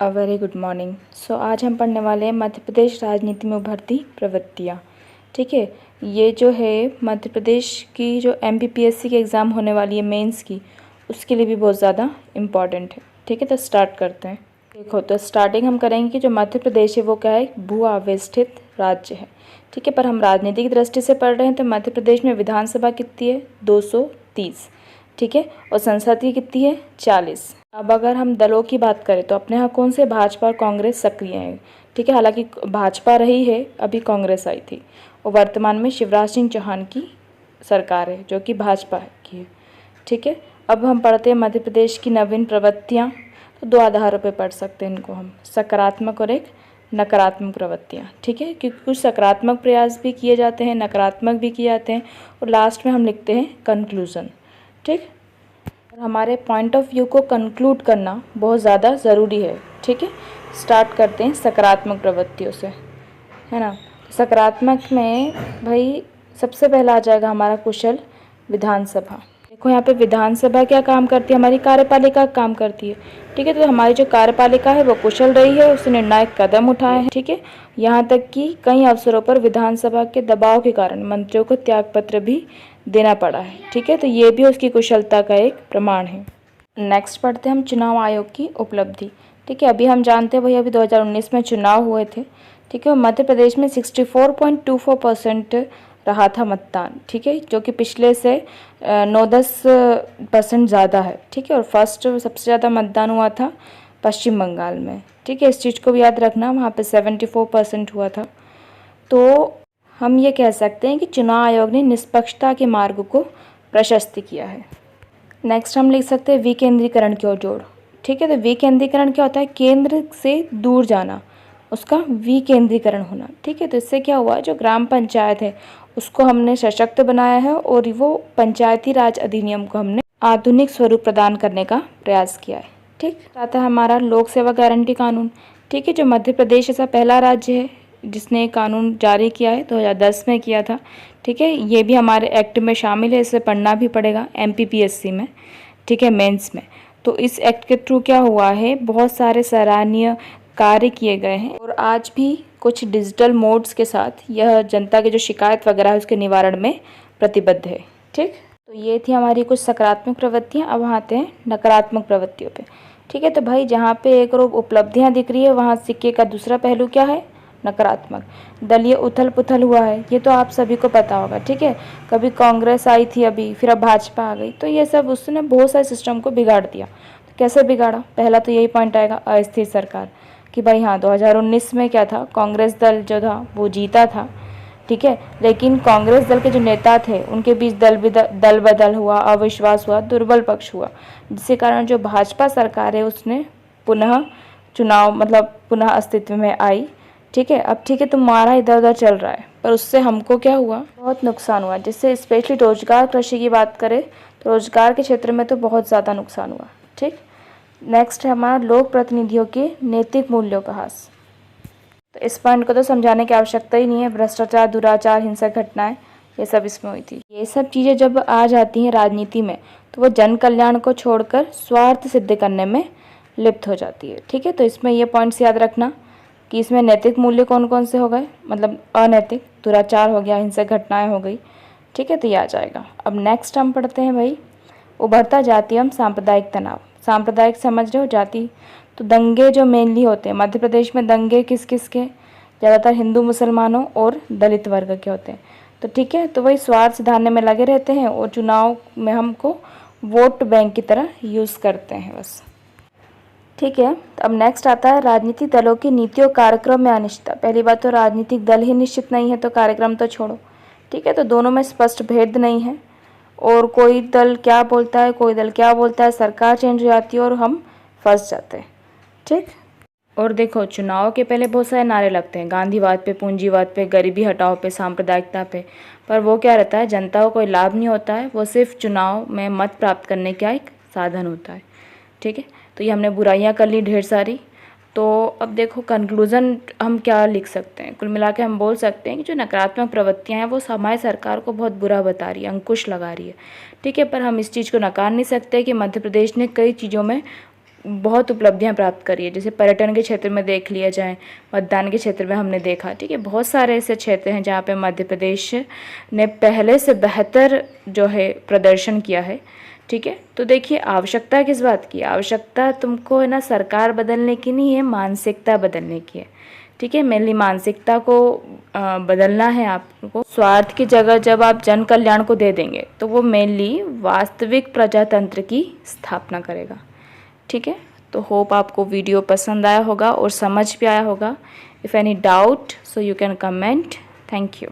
अ very good morning. So आज हम पढ़ने वाले हैं मध्य प्रदेश राजनीति में उभरती प्रवृत्तियाँ। ठीक है, ये जो है मध्य प्रदेश की जो MPPSC की एग्ज़ाम होने वाली है मेंस की, उसके लिए भी बहुत ज़्यादा इम्पॉर्टेंट है। ठीक है, तो स्टार्ट करते हैं। देखो, तो स्टार्टिंग हम करेंगे कि जो मध्य प्रदेश है वो क्या है, भू आवेष्टित राज्य है। ठीक है, पर हम राजनीति की दृष्टि से पढ़ रहे हैं तो मध्य प्रदेश में विधानसभा कितनी है, 230। ठीक है, और संसद की कितनी है, 40। अब अगर हम दलों की बात करें तो अपने यहाँ कौन से भाजपा और कांग्रेस सक्रिय हैं। ठीक है, हालांकि भाजपा रही है, अभी कांग्रेस आई थी, और वर्तमान में शिवराज सिंह चौहान की सरकार है जो कि भाजपा की है। ठीक है, अब हम पढ़ते हैं मध्य प्रदेश की नवीन प्रवृत्तियाँ। तो दो आधारों पर पढ़ सकते हैं इनको हम, सकारात्मक और एक नकारात्मक प्रवृत्तियाँ। ठीक है, क्योंकि कुछ सकारात्मक प्रयास भी किए जाते हैं, नकारात्मक भी किए जाते हैं, और लास्ट में हम लिखते हैं कंक्लूज़न। ठीक, और हमारे पॉइंट ऑफ व्यू को कंक्लूड करना बहुत ज़्यादा ज़रूरी है। ठीक है, स्टार्ट करते हैं सकारात्मक प्रवृत्तियों से, है ना। सकारात्मक में भाई सबसे पहला आ जाएगा हमारा कुशल विधानसभा। देखो यहाँ पे विधानसभा क्या काम करती है, हमारी कार्यपालिका काम करती है। ठीक है, तो हमारी जो कार्यपालिका है वो कुशल रही है, उसने निर्णायक कदम उठाए हैं। ठीक है, यहाँ तक कि कई अवसरों पर विधानसभा के दबाव के कारण मंत्रियों को त्यागपत्र भी देना पड़ा है। ठीक है, तो ये भी उसकी कुशलता का एक प्रमाण है। नेक्स्ट पढ़ते हैं हम चुनाव आयोग की उपलब्धि। ठीक है, अभी हम जानते हैं भाई अभी 2019 में चुनाव हुए थे। ठीक है, मध्य प्रदेश में 64.24% रहा था मतदान। ठीक है, जो कि पिछले से 9-10% ज़्यादा है। ठीक है, और फर्स्ट सबसे ज़्यादा मतदान हुआ था पश्चिम बंगाल में। ठीक है, इस चीज़ को भी याद रखना, वहाँ पे 74% हुआ था। तो हम ये कह सकते हैं कि चुनाव आयोग ने निष्पक्षता के मार्ग को प्रशस्त किया है। नेक्स्ट हम लिख सकते हैं विकेंद्रीकरण की ओर जोड़। ठीक है, तो विकेंद्रीकरण क्या होता है, केंद्र से दूर जाना, उसका विकेंद्रीकरण होना। ठीक है, तो इससे क्या हुआ, जो ग्राम पंचायत है उसको हमने सशक्त बनाया है, और वो पंचायती राज अधिनियम को हमने आधुनिक स्वरूप प्रदान करने का प्रयास किया है। ठीक, आता है हमारा लोक सेवा गारंटी कानून। ठीक है, जो मध्य प्रदेश ऐसा पहला राज्य है जिसने कानून जारी किया है, 2010 में किया था। ठीक है, ये भी हमारे एक्ट में शामिल है, इसे पढ़ना भी पड़ेगा MPPSC में। ठीक है, मेंस में। तो इस एक्ट के थ्रू क्या हुआ है, बहुत सारे सराहनीय कार्य किए गए हैं, और आज भी कुछ डिजिटल मोड्स के साथ यह जनता की जो शिकायत वगैरह है उसके निवारण में प्रतिबद्ध है। ठीक, तो ये थी हमारी कुछ सकारात्मक प्रवृत्तियाँ। अब आते हैं नकारात्मक प्रवृत्तियों पे। ठीक है, तो भाई जहाँ पे एक और उपलब्धियाँ दिख रही है, वहाँ सिक्के का दूसरा पहलू क्या है, नकारात्मक। दलीय उथल पुथल हुआ है, ये तो आप सभी को पता होगा। ठीक है, कभी कांग्रेस आई थी, अभी फिर अब भाजपा आ गई, तो ये सब उसने बहुत सारे सिस्टम को बिगाड़ दिया। तो कैसे बिगाड़ा, पहला तो यही पॉइंट आएगा, अस्थिर सरकार। कि भाई हाँ, 2019 में क्या था, कांग्रेस दल जो था वो जीता था। ठीक है, लेकिन कांग्रेस दल के जो नेता थे उनके बीच दल बदल हुआ, अविश्वास हुआ, दुर्बल पक्ष हुआ, जिसके कारण जो भाजपा सरकार है उसने पुनः चुनाव मतलब पुनः अस्तित्व में आई। ठीक है, अब ठीक है, तुम्हारा इधर उधर चल रहा है, पर उससे हमको क्या हुआ, बहुत नुकसान हुआ। जिससे स्पेशली रोजगार कृषि की बात करें तो रोजगार के क्षेत्र में तो बहुत ज़्यादा नुकसान हुआ। ठीक, नेक्स्ट है हमारा लोक प्रतिनिधियों के नैतिक मूल्यों का ह्रास। तो इस पॉइंट को तो समझाने की आवश्यकता ही नहीं है, भ्रष्टाचार, दुराचार, हिंसक घटनाएं, ये सब इसमें हुई थी। ये सब चीज़ें जब आ जाती हैं राजनीति में तो वो जन कल्याण को छोड़कर स्वार्थ सिद्ध करने में लिप्त हो जाती है। ठीक है, तो इसमें ये पॉइंट्स याद रखना कि इसमें नैतिक मूल्य कौन कौन से हो गए, मतलब अनैतिक, दुराचार हो गया, हिंसक घटनाएं हो गई। ठीक है, तो ये आ जाएगा। अब नेक्स्ट हम पढ़ते हैं भाई उभरता जातीय एवं सांप्रदायिक तनाव। सांप्रदायिक समझ रहे हो, जाति, तो दंगे जो मेनली होते हैं मध्य प्रदेश में, दंगे किस किस के, ज़्यादातर हिंदू मुसलमानों और दलित वर्ग के होते हैं। तो ठीक है, तो वही स्वार्थ सिधारने में लगे रहते हैं, और चुनाव में हमको वोट बैंक की तरह यूज़ करते हैं बस। ठीक है, तो अब नेक्स्ट आता है राजनीतिक दलों की नीतियों कार्यक्रम में अनिश्चितता। पहली बात तो राजनीतिक दल ही निश्चित नहीं है, तो कार्यक्रम तो छोड़ो। ठीक है, तो दोनों में स्पष्ट भेद नहीं है, और कोई दल क्या बोलता है, कोई दल क्या बोलता है, सरकार चेंज हो जाती है और हम फंस जाते हैं। ठीक, और देखो चुनाव के पहले बहुत सारे नारे लगते हैं, गांधीवाद पे, पूंजीवाद पे, गरीबी हटाओ पे, सांप्रदायिकता पे, पर वो क्या रहता है, जनता को कोई लाभ नहीं होता है, वो सिर्फ चुनाव में मत प्राप्त करने का एक साधन होता है। ठीक है, तो ये हमने बुराइयां कर ली ढेर सारी। तो अब देखो कंक्लूज़न हम क्या लिख सकते हैं, कुल मिला के हम बोल सकते हैं कि जो नकारात्मक प्रवृत्तियां हैं वो हमारी सरकार को बहुत बुरा बता रही है, अंकुश लगा रही है। ठीक है, पर हम इस चीज़ को नकार नहीं सकते कि मध्य प्रदेश ने कई चीज़ों में बहुत उपलब्धियां प्राप्त करी है। जैसे पर्यटन के क्षेत्र में देख लिया जाए, मतदान के क्षेत्र में हमने देखा, ठीक है, बहुत सारे ऐसे क्षेत्र हैं जहाँ पे मध्य प्रदेश ने पहले से बेहतर जो है प्रदर्शन किया है। ठीक है, तो देखिए आवश्यकता किस बात की, आवश्यकता तुमको है ना सरकार बदलने की नहीं है, मानसिकता बदलने की है। ठीक है, मेनली मानसिकता को बदलना है आपको। स्वार्थ की जगह जब आप जन कल्याण को दे देंगे तो वो मेनली वास्तविक प्रजातंत्र की स्थापना करेगा। ठीक है, तो होप आपको वीडियो पसंद आया होगा और समझ भी आया होगा। If any doubt so you can comment. Thank you.